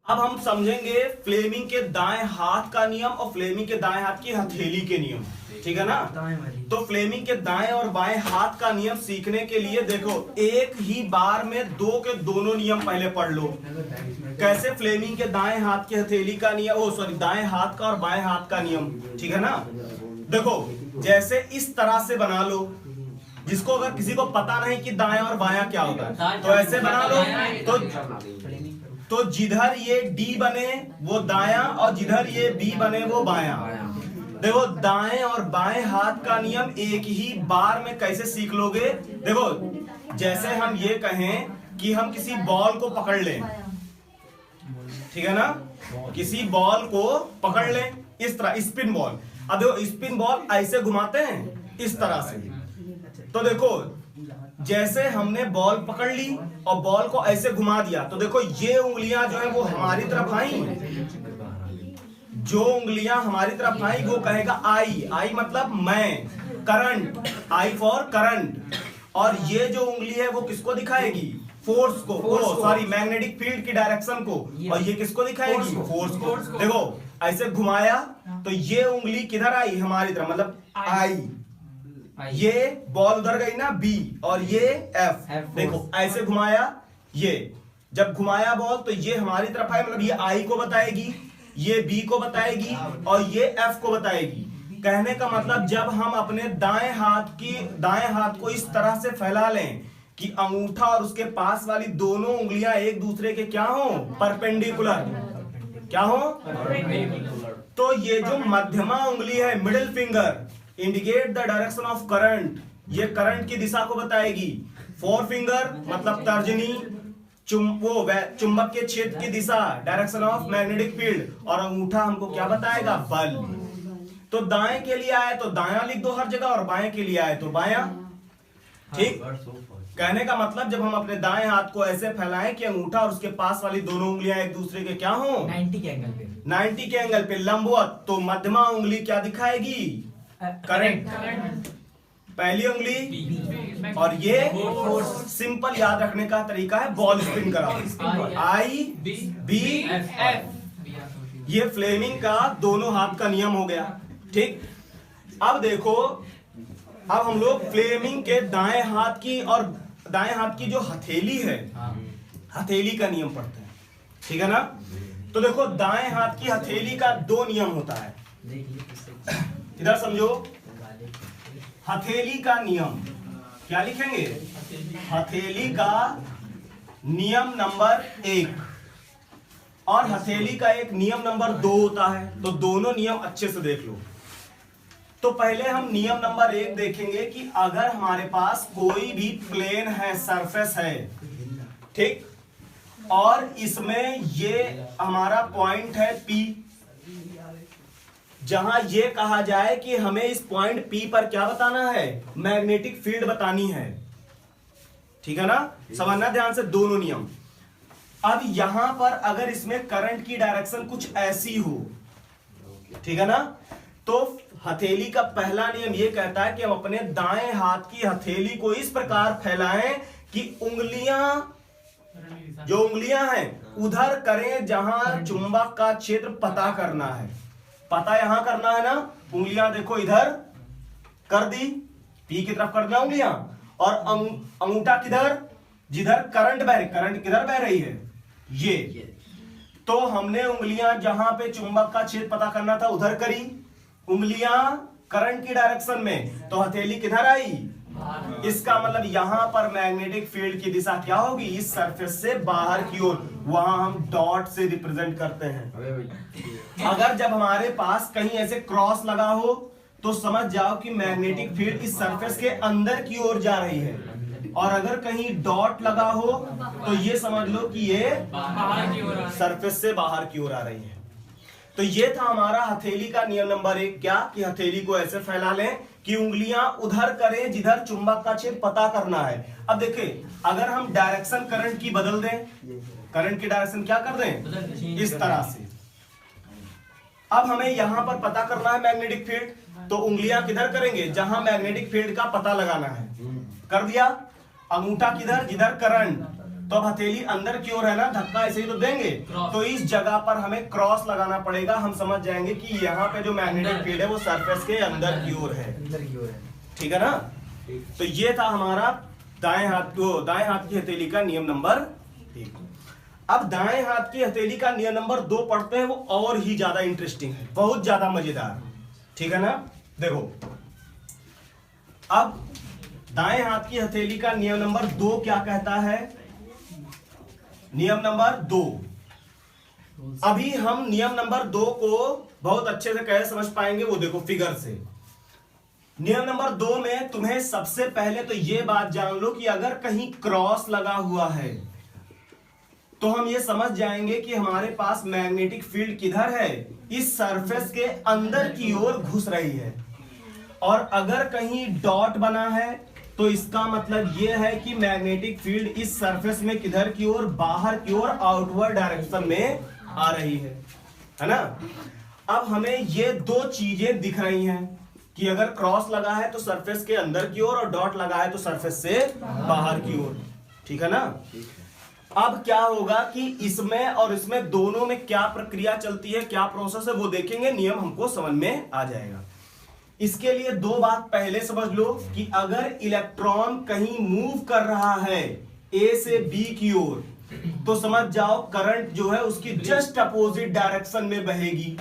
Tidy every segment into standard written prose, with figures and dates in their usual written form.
अब हम समझेंगे फ्लेमिंग के दाएं हाथ का नियम और फ्लेमिंग के दाएं हाथ की हथेली के नियम, ठीक है ना। तो फ्लेमिंग के दाएं और बाएं हाथ का नियम सीखने के लिए देखो, एक ही बार में दो के दोनों नियम पहले पढ़ लो। कैसे फ्लेमिंग के दाएं हाथ की हथेली का नियम, दाएं हाथ का और बाएं हाथ का नियम, ठीक है ना। देखो जैसे इस तरह से बना लो, जिसको अगर किसी को पता नहीं कि दाएं और बायां क्या होता है तो ऐसे बना लो। तो जिधर ये डी बने वो दायां और जिधर ये बी बने वो बायां। देखो दाएं और बाएं हाथ का नियम एक ही बार में कैसे सीख लोगे। देखो जैसे हम ये कहें कि हम किसी बॉल को पकड़ लें, ठीक है ना, किसी बॉल को पकड़ लें इस तरह, स्पिन बॉल। अब देखो स्पिन बॉल ऐसे घुमाते हैं इस तरह से। तो देखो जैसे हमने बॉल पकड़ ली और बॉल को ऐसे घुमा दिया तो देखो ये उंगलियां जो है वो हमारी तरफ आई, जो उंगलियां हमारी तरफ आई वो कहेगा आई, आई मतलब मैं, करंट, आई फॉर करंट। और ये जो उंगली है वो किसको दिखाएगी, फोर्स को, सॉरी मैग्नेटिक फील्ड की डायरेक्शन को। और ये किसको दिखाएगी, फोर्स को। देखो ऐसे घुमाया तो ये उंगली किधर आई, हमारी तरफ, मतलब आई। ये बॉल उधर गई ना बी और ये एफ। देखो ऐसे घुमाया, ये जब घुमाया बॉल तो ये हमारी तरफ आए, मतलब ये आई को बताएगी, ये बी को बताएगी और ये एफ को बताएगी। कहने का मतलब जब हम अपने दाएं हाथ को इस तरह से फैला लें कि अंगूठा और उसके पास वाली दोनों उंगलियां एक दूसरे के क्या हो, परपेंडिकुलर, क्या हो, तो ये जो मध्यमा उंगली है, middle finger, indicate the direction of current, ये करंट की दिशा को बताएगी। फोर फिंगर मतलब तर्जनी, चुंबक के क्षेत्र की दिशा, डायरेक्शन ऑफ मैग्नेटिक फील्ड। और अंगूठा हमको क्या बताएगा, बल। तो दाएं के लिए आए तो दायां लिख दो हर जगह और बाएं के लिए आए तो बायां, ठीक। कहने का मतलब जब हम अपने दाएं हाथ को ऐसे फैलाएं कि अंगूठा और उसके पास वाली दोनों उंगलियां एक दूसरे के क्या हो, 90 के एंगल पे लंबवत, तो मध्यमा उंगली क्या दिखाएगी, करंट, पहली उंगली, और ये सिंपल याद रखने का तरीका है, बॉल स्पिन करा, आई बी एफ। ये फ्लेमिंग का दोनों हाथ का नियम हो गया, ठीक। अब देखो, अब हम लोग फ्लेमिंग के दाएं हाथ की जो हथेली है, हथेली का नियम पढ़ते हैं, ठीक है ना। तो देखो दाएं हाथ की हथेली का दो नियम होता है, इधर समझो। हथेली का नियम क्या लिखेंगे, हथेली का नियम नंबर 1 और हथेली का एक नियम नंबर 2 होता है। तो दोनों नियम अच्छे से देख लो। तो पहले हम नियम नंबर 1 देखेंगे कि अगर हमारे पास कोई भी प्लेन है, सरफेस है, ठीक, और इसमें ये हमारा पॉइंट है P, जहां ये कहा जाए कि हमें इस पॉइंट P पर क्या बताना है, मैग्नेटिक फील्ड बतानी है, ठीक है ना। समझना ध्यान से दोनों नियम। अब यहां पर अगर इसमें करंट की डायरेक्शन कुछ ऐसी हो, ठीक है ना, तो हथेली का पहला नियम ये कहता है कि हम अपने दाएं हाथ की हथेली को इस प्रकार फैलाएं कि जो उंगलियां हैं उधर करें जहां चुंबक का क्षेत्र पता करना है। पता यहां करना है ना, उंगलियां देखो इधर कर दी, पी की तरफ कर दिया उंगलियां, और अंगूठा किधर, जिधर करंट बह रही, करंट किधर बह रही है, ये। तो हमने उंगलियां जहां पे चुंबक का क्षेत्र पता करना था उधर करी, उंगलियां करंट की डायरेक्शन में, तो हथेली किधर आई, इसका मतलब यहां पर मैग्नेटिक फील्ड की दिशा क्या होगी, इस सरफेस से बाहर की ओर, वहां हम डॉट से रिप्रेजेंट करते हैं। अगर जब हमारे पास कहीं ऐसे क्रॉस लगा हो तो समझ जाओ कि मैग्नेटिक फील्ड इस सरफेस के अंदर की ओर जा रही है, और अगर कहीं डॉट लगा हो तो ये समझ लो कि ये सरफेस से बाहर की ओर आ रही है। तो ये था हमारा हथेली का नियम नंबर 1, क्या कि हथेली को ऐसे फैला लें कि उंगलियां उधर करें जिधर चुंबक का क्षेत्र पता करना है। अब देखिए अगर हम डायरेक्शन करंट की बदल दें, करंट की डायरेक्शन क्या कर दें, इस तरह से। अब हमें यहां पर पता करना है मैग्नेटिक फील्ड, तो उंगलियां किधर करेंगे, जहां मैग्नेटिक फील्ड का पता लगाना है, कर दिया। अंगूठा किधर, जिधर करंट, तो अब हथेली अंदर की ओर है ना, धक्का ऐसे ही तो देंगे, तो इस जगह पर हमें क्रॉस लगाना पड़ेगा। हम समझ जाएंगे कि यहाँ पे जो मैग्नेटिक फील्ड है वो सरफेस के अंदर की ओर है, ठीक है ना। तो ये था हमारा दाएं हाथ की हथेली का नियम नंबर 1। अब दाएं हाथ की हथेली का नियम नंबर 2 पढ़ते हैं, वो और ही ज्यादा इंटरेस्टिंग है, बहुत ज्यादा मजेदार, ठीक है ना। देखो अब दाएं हाथ की हथेली का नियम नंबर 2 क्या कहता है। नियम नंबर 2, अभी हम नियम नंबर 2 को बहुत अच्छे से कैसे समझ पाएंगे वो देखो फिगर से। नियम नंबर 2 में तुम्हें सबसे पहले तो ये बात जान लो कि अगर कहीं क्रॉस लगा हुआ है तो हम ये समझ जाएंगे कि हमारे पास मैग्नेटिक फील्ड किधर है, इस सरफेस के अंदर की ओर घुस रही है। और अगर कहीं डॉट बना है तो इसका मतलब यह है कि मैग्नेटिक फील्ड इस सरफेस में किधर की ओर, बाहर की ओर, आउटवर्ड डायरेक्शन में आ रही है ना। अब हमें ये 2 चीजें दिख रही हैं कि अगर क्रॉस लगा है तो सरफेस के अंदर की ओर और डॉट लगा है तो सरफेस से बाहर की ओर, ठीक है ना। अब क्या होगा कि इसमें और इसमें दोनों में क्या प्रक्रिया चलती है, क्या प्रोसेस है वो देखेंगे, नियम हमको समझ में आ जाएगा। इसके लिए 2 बात पहले समझ लो कि अगर इलेक्ट्रॉन कहीं मूव कर रहा है ए से बी की ओर तो समझ जाओ करंट जो है उसकी जस्ट अपोजिट डायरेक्शन में बहेगी।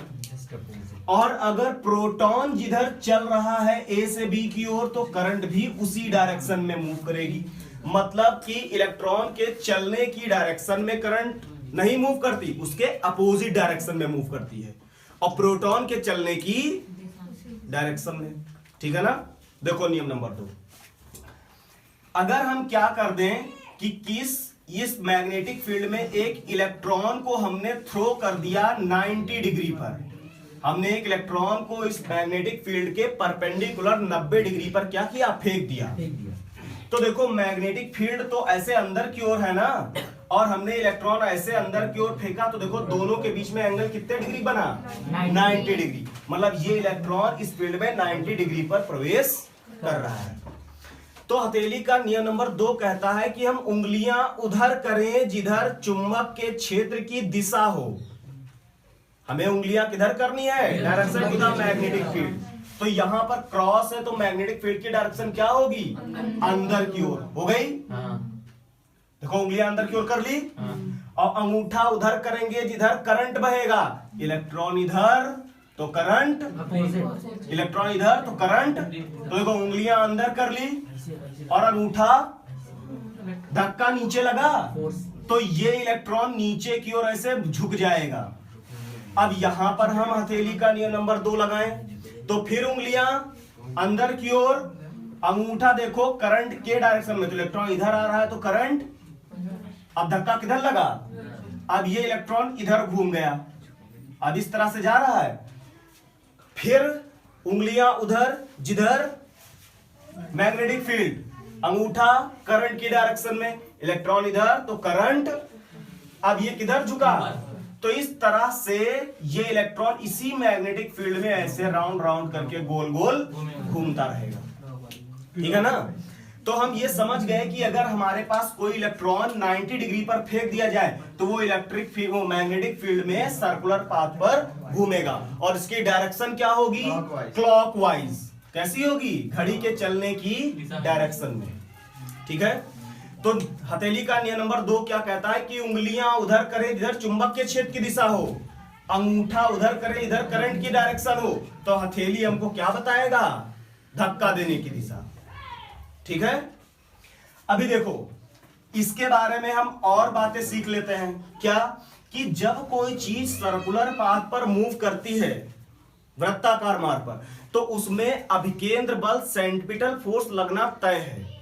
और अगर प्रोटॉन जिधर चल रहा है ए से बी की ओर तो करंट भी उसी डायरेक्शन में मूव करेगी। मतलब कि इलेक्ट्रॉन के चलने की डायरेक्शन में करंट नहीं मूव करती, उसके अपोजिट डायरेक्शन में मूव करती है, और प्रोटॉन के चलने की डायरेक्शन में, ठीक है ना। देखो नियम नंबर 2, अगर हम क्या कर दें कि इस मैग्नेटिक फील्ड में एक इलेक्ट्रॉन को हमने थ्रो कर दिया 90 डिग्री पर, हमने एक इलेक्ट्रॉन को इस मैग्नेटिक फील्ड के परपेंडिकुलर 90 डिग्री पर क्या किया, फेंक दिया। तो देखो मैग्नेटिक फील्ड तो ऐसे अंदर की ओर है ना, और हमने इलेक्ट्रॉन ऐसे अंदर की ओर फेंका, तो देखो दोनों के बीच में एंगल कितने डिग्री बना, 90 डिग्री। मतलब ये इलेक्ट्रॉन इस फील्ड में 90 डिग्री पर प्रवेश कर रहा है। तो हथेली का नियम नंबर 2 कहता है कि हम उंगलियां उधर करें जिधर चुंबक के क्षेत्र की दिशा हो। हमें उंगलियां किधर करनी है, direction to the magnetic field. तो यहां पर क्रॉस है तो मैग्नेटिक फील्ड की डायरेक्शन क्या होगी, अंदर की ओर हो गई। देखो उंगलियां अंदर की ओर कर ली, और अंगूठा उधर करेंगे जिधर करंट बहेगा। इलेक्ट्रॉन इधर तो करंट, इलेक्ट्रॉन इधर तो करंट। तो देखो उंगलियां अंदर कर ली और अंगूठा धक्का नीचे लगा, तो ये इलेक्ट्रॉन नीचे की ओर ऐसे झुक जाएगा। अब यहां पर हम हथेली का नियम नंबर 2 लगाएं, तो फिर उंगलियां अंदर की ओर, अंगूठा देखो करंट के डायरेक्शन में, तो इलेक्ट्रॉन इधर आ रहा है तो करंट। अब धक्का किधर लगा, अब ये इलेक्ट्रॉन इधर घूम गया, अब इस तरह से जा रहा है। फिर उंगलियां उधर जिधर मैग्नेटिक फील्ड, अंगूठा करंट की डायरेक्शन में, इलेक्ट्रॉन इधर तो करंट। अब ये किधर झुका, तो इस तरह से ये इलेक्ट्रॉन इसी मैग्नेटिक फील्ड में ऐसे राउंड राउंड करके गोल गोल घूमता रहेगा, ठीक है ना। तो हम ये समझ गए कि अगर हमारे पास कोई इलेक्ट्रॉन 90 डिग्री पर फेंक दिया जाए तो वो मैग्नेटिक फील्ड में सर्कुलर पाथ पर घूमेगा, और इसकी डायरेक्शन क्या होगी, क्लॉकवाइज। कैसी होगी, घड़ी के चलने की डायरेक्शन में, ठीक है। तो हथेली का नियम नंबर 2 क्या कहता है कि उंगलियां उधर करें जिधर चुंबक के क्षेत्र की दिशा हो, अंगूठा उधर करें इधर करंट की डायरेक्शन हो। तो हथेली हमको क्या बताएगा, धक्का देने की दिशा, ठीक है। अभी देखो इसके बारे में हम और बातें सीख लेते हैं, क्या कि जब कोई चीज सर्कुलर पाथ पर मूव करती है वृत्ताकार मार्ग पर, तो उसमें अभिकेंद्र बल सेंट्रिपिटल फोर्स लगना तय है।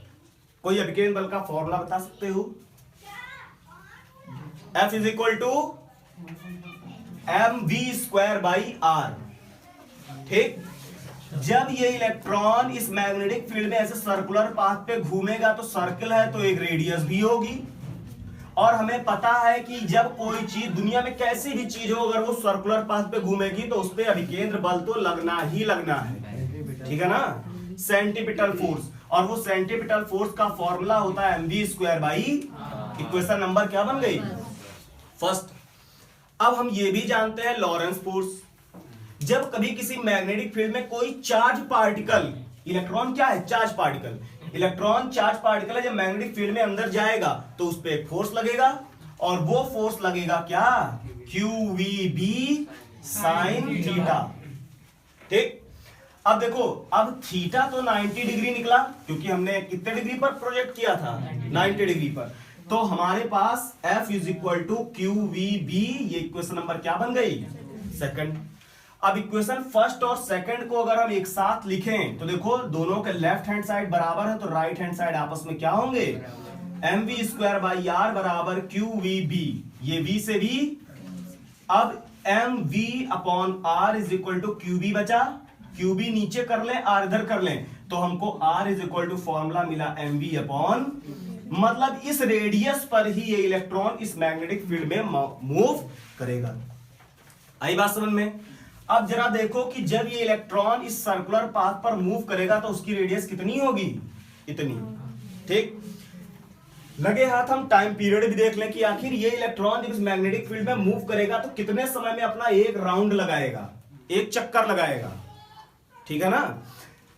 कोई अभिकेंद्र बल का फॉर्मूला बता सकते हो, F is equal to mv²/r, ठीक। जब ये इलेक्ट्रॉन इस मैग्नेटिक फील्ड में ऐसे सर्कुलर पाथ पे घूमेगा तो सर्कल है तो एक रेडियस भी होगी, और हमें पता है कि जब कोई चीज दुनिया में कैसी भी चीज हो अगर वो सर्कुलर पाथ पे घूमेगी तो उस पे अभिकेंद्र बल तो लगना ही लगना है, ठीक है ना, सेंट्रिपिटल फोर्स। और वो सेंट्रिपिटल फोर्स का फॉर्मूला होता है mv²/r, इक्वेशन नंबर क्या बन गई? फर्स्ट। अब हम ये भी जानते हैं लॉरेंस फोर्स, जब कभी किसी मैग्नेटिक फील्ड में कोई चार्ज पार्टिकल, इलेक्ट्रॉन क्या है? Charge particle. Electron charge particle है, जब मैग्नेटिक फील्ड में अंदर जाएगा तो उस पर एक फोर्स लगेगा, और वो फोर्स लगेगा क्या? QVB sine theta. ठीक। अब देखो, अब थीटा तो 90 डिग्री निकला, क्योंकि हमने कितने डिग्री पर प्रोजेक्ट किया था? 90 डिग्री पर। तो हमारे पास F is equal to QVB, ये इक्वेशन नंबर क्या बन गई? सेकंड। अब इक्वेशन फर्स्ट और सेकंड को अगर हम एक साथ लिखें तो देखो, दोनों के लेफ्ट हैंड साइड बराबर है, तो राइट हैंड साइड आपस में क्या होंगे? mv स्क्वायर बाई आर बराबर QVB, ये V से V। अब mv upon r is equal to QB बचा, QB नीचे कर लें, r इधर कर लें, तो हमको r is equal to formula मिला mv अपॉन, मतलब इस रेडियस पर ही ये इलेक्ट्रॉन इस मैग्नेटिक फील्ड में मूव करेगा। आई बात समझ में? अब जरा देखो कि जब ये इलेक्ट्रॉन इस सर्कुलर पाथ पर मूव करेगा तो उसकी रेडियस कितनी होगी? इतनी। ठीक। लगे हाथ हम टाइम पीरियड भी देख लें कि आखिर ये इलेक्ट्रॉन जब इस मैग्नेटिक फील्ड में मूव करेगा तो कितने समय में अपना एक राउंड लगाएगा, एक चक्कर लगाएगा। ठीक है ना?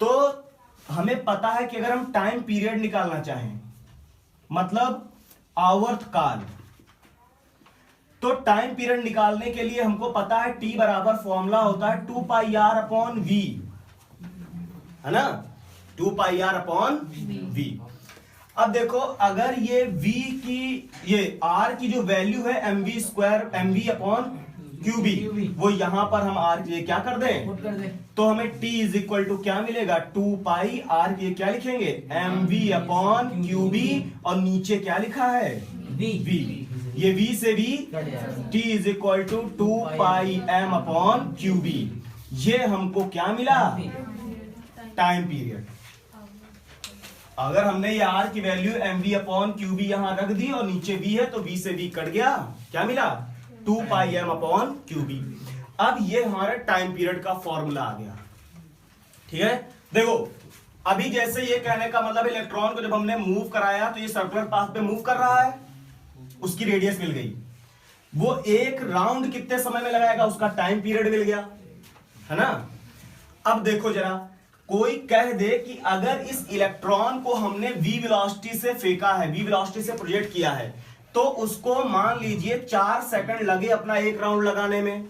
तो हमें पता है कि अगर हम टाइम पीरियड निकालना चाहें, मतलब आवर्त काल, तो टाइम पीरियड निकालने के लिए हमको पता है T बराबर फॉर्मूला होता है 2 पाई r अपॉन V, है ना? 2 पाई r अपॉन V। अब देखो, अगर ये V की, ये R की जो वैल्यू है mv square, mv upon QB, वो यहां पर हम R के क्या कर दें? तो हमें T इज इक्वल टू क्या मिलेगा? 2 पाई R के क्या लिखेंगे? mv अपॉन QB, और नीचे क्या लिखा है? V। ये V से V, T is equal to 2 pi m upon QB, ये हमको क्या मिला? Time period. अगर हमने ये R की वैल्यू mv अपॉन QB यहां रख दी और नीचे V है, तो V से V कट गया, क्या मिला? 2 पाई m अपॉन QB। अब ये हमारा टाइम पीरियड का फॉर्मूला आ गया। ठीक है? देखो, अभी जैसे ये कहने का मतलब इलेक्ट्रॉन को जब हमने मूव कराया तो ये सर्कुलर पाथ पे मूव कर रहा है, उसकी रेडियस मिल गई, वो एक राउंड कितने समय में लगाएगा, उसका टाइम पीरियड मिल गया, है ना? अब देखो जरा, कोई कह दे कि अगर इस इलेक्ट्रॉन को हमने v वेलोसिटी से फेंका है, v वेलोसिटी से प्रोजेक्ट किया है, तो उसको मान लीजिए 4 सेकंड लगे अपना एक राउंड लगाने में।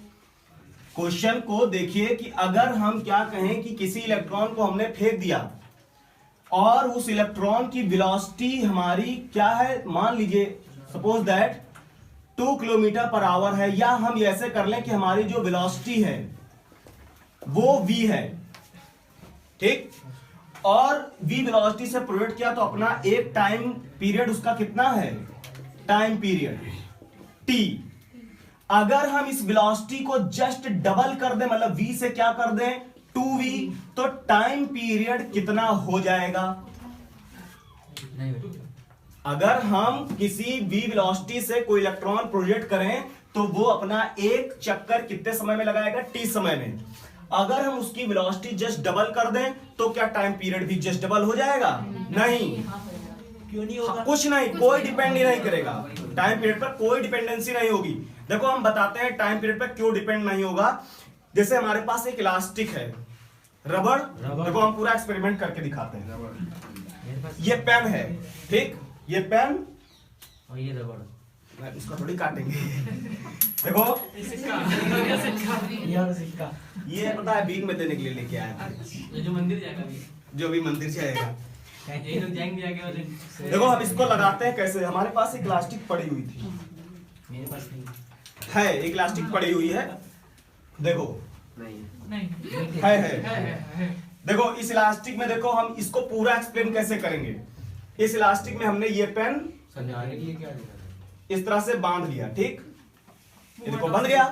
क्वेश्चन को देखिए कि अगर हम क्या कहें कि किसी इलेक्ट्रॉन को हमने फेंक दिया और उस इलेक्ट्रॉन की वेलोसिटी हमारी क्या है, मान लीजिए suppose that 2 kilometre per hour है, या हम ऐसे कर लें कि हमारी जो वेलोसिटी है वो v है। ठीक। और v वेलोसिटी से प्रोजेक्ट किया तो अपना एक टाइम पीरियड उसका कितना है? Time period t। अगर हम इस वेलोसिटी को जस्ट डबल कर दें, मतलब v से क्या कर दें? 2v, तो टाइम पीरियड कितना हो जाएगा? अगर हम किसी v वेलोसिटी से कोई इलेक्ट्रॉन प्रोजेक्ट करें तो वो अपना एक चक्कर कितने समय में लगाएगा? t समय में। अगर हम उसकी वेलोसिटी जस्ट डबल कर दें तो क्या टाइम पीरियड भी जस्ट डबल हो जाएगा? नहीं। क्यों नहीं होगा? कुछ नहीं, कोई डिपेंड नहीं करेगा टाइम पीरियड पर, कोई डिपेंडेंसी नहीं होगी। देखो हम बताते हैं टाइम पीरियड पर क्यों डिपेंड नहीं होगा। जैसे हमारे पास एक इलास्टिक है, रबड़, देखो हम पूरा एक्सपेरिमेंट करके दिखाते हैं। ये पेन है, ठीक, ये पेन और ये रबड़, इसको थोड़ी काटेंगे। देखो सिक्का, ये पता है भीख में देने के लिए लेके आया था, जो मंदिर जाएगा, जो भी मंदिर जाएगा, यही लोग जाएंगे आगे। देखो हम इसको लगाते हैं कैसे। हमारे पास एक इलास्टिक पड़ी हुई थी, मेरे पास नहीं है, एक इलास्टिक पड़ी हुई है, देखो नहीं है। देखो इस इलास्टिक में, देखो हम इसको पूरा एक्सप्लेन कैसे करेंगे। इस इलास्टिक में हमने ये पेन इस तरह से बांध लिया, ठीक, ये देखो बंध गया।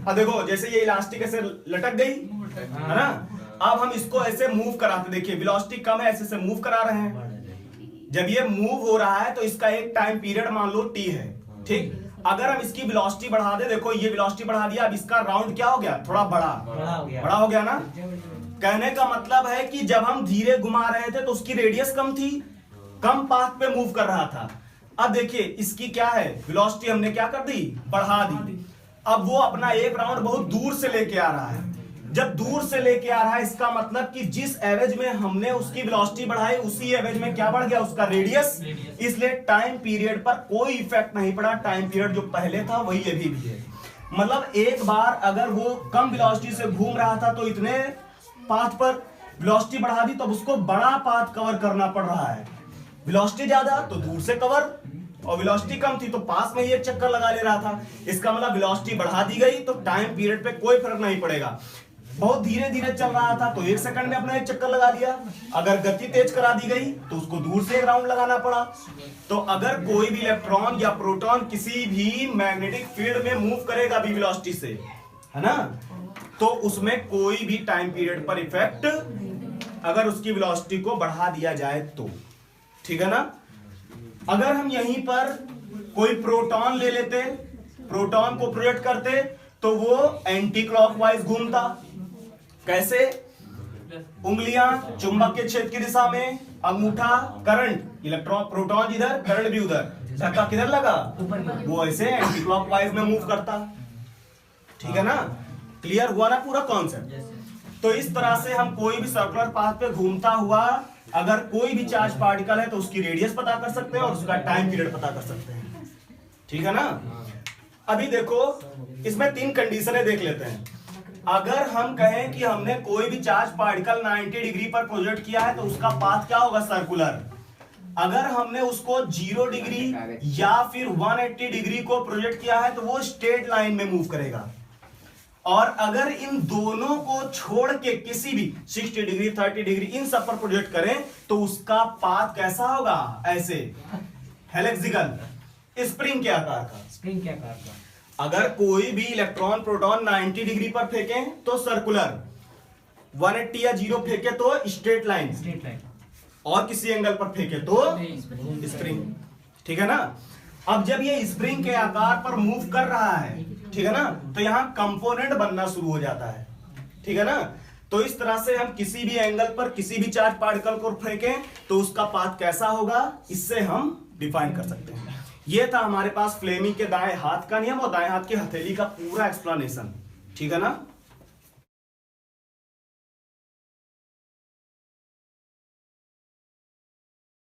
अब देखो जैसे ये इलास्टिक ऐसे लटक गई, है ना। अब हम इसको ऐसे मूव कराते, देखिए वेलोसिटी कम है, ऐसे से मूव करा रहे हैं। जब ये मूव हो रहा है तो इसका एक टाइम पीरियड मान लो t है, ठीक। अगर हम इसकी वेलोसिटी बढ़ा दे, देखो ये वेलोसिटी बढ़ा दिया, अब इसका राउंड क्या हो गया? थोड़ा बड़ा हो गया ना। कहने का मतलब है कि जब हम धीरे घुमा रहे थे तो उसकी रेडियस कम थी, कम पाथ पे मूव कर रहा था। अब देखिए इसकी क्या है, वेलोसिटी हमने क्या कर दी, बढ़ा दी। अब वो अपना एक राउंड बहुत दूर से लेके आ रहा है। जब दूर से लेके आ रहा है, इसका मतलब कि जिस एवरेज में हमने उसकी वेलोसिटी बढ़ाई, उसी एवरेज में क्या बढ़ गया, उसका रेडियस। इसलिए टाइम पीरियड पर कोई इफेक्ट नहीं पड़ा, टाइम पीरियड जो पहले था वही अभी भी है। मतलब एक बार अगर वो कम वेलोसिटी से घूम रहा था तो इतने पाथ पर वेलोसिटी बढ़ा दी, तब उसको बड़ा पाथ कवर करना पड़ रहा है। वेलोसिटी ज्यादा तो दूर से कवर, और वेलोसिटी कम थी तो पास में ही एक चक्कर लगा ले रहा था। इसका मतलब वेलोसिटी बढ़ा दी गई तो टाइम पीरियड पे कोई फर्क नहीं पड़ेगा। बहुत धीरे धीरे चल रहा था तो 1 सेकंड में अपना एक चक्कर लगा लिया। अगर गति तेज करा दी गई तो उसको दूर से एक राउंड लगाना पड़ा। तो अगर कोई भी इलेक्ट्रॉन या प्रोटॉन किसी भी मैग्नेटिक फील्ड में मूव करेगा भी वेलोसिटी से, है ना, तो उसमें कोई भी टाइम पीरियड पर इफेक्ट, अगर उसकी वेलोसिटी को बढ़ा दिया जाए तो, ठीक है ना। अगर हम यहीं पर कोई प्रोटॉन ले लेते, प्रोटॉन को प्रोजेक्ट करते, तो वो एंटी क्लॉकवाइज घूमता। कैसे, उंगलियां चुंबक के क्षेत्र की दिशा में, अंगूठा करंट, इलेक्ट्रॉन प्रोटॉन इधर, करंट भी उधर, धक्का किधर लगा, वो ऐसे एंटी क्लॉकवाइज में मूव करता। ठीक है ना, क्लियर हुआ ना पूरा कॉन्सेप्ट। तो इस तरह से हम कोई भी सर्कुलर पाथ पे घूमता हुआ अगर कोई भी चार्ज पार्टिकल है तो उसकी रेडियस पता कर सकते हैं और उसका टाइम पीरियड पता कर सकते हैं। ठीक है ना। अभी देखो इसमें 3 कंडीशनें देख लेते हैं। अगर हम कहें कि हमने कोई भी चार्ज पार्टिकल 90 डिग्री पर प्रोजेक्ट किया है तो उसका पाथ क्या होगा, सर्कुलर। अगर हमने उसको 0 डिग्री या फिर 180 डिग्री को प्रोजेक्ट किया है तो वो स्ट्रेट लाइन में मूव करेगा। और अगर इन दोनों को छोड़ के किसी भी 60 डिग्री 30 डिग्री इन सब पर प्रोजेक्ट करें तो उसका पाथ कैसा होगा, ऐसे हेलेक्सिकल, स्प्रिंग के आकार का। स्प्रिंग के आकार का। अगर कोई भी इलेक्ट्रॉन प्रोटॉन 90 डिग्री पर फेंकें तो सर्कुलर, 180 या 0 फेंके तो स्ट्रेट लाइन, और किसी एंगल पर फेंके तो स्प्रिंग। ठीक है ना। अब जब ये स्प्रिंग के आकार पर मूव कर रहा है, ठीक है ना, तो यहां कंपोनेंट बनना शुरू हो जाता है। ठीक है ना। तो इस तरह से हम किसी भी एंगल पर किसी भी चार्ज पार्टिकल को फेंकें तो उसका पाथ कैसा होगा, इससे हम डिफाइन कर सकते हैं। ये था हमारे पास फ्लेमिंग के दाएं हाथ का नियम और दाएं हाथ की हथेली का पूरा एक्सप्लेनेशन। ठीक है ना।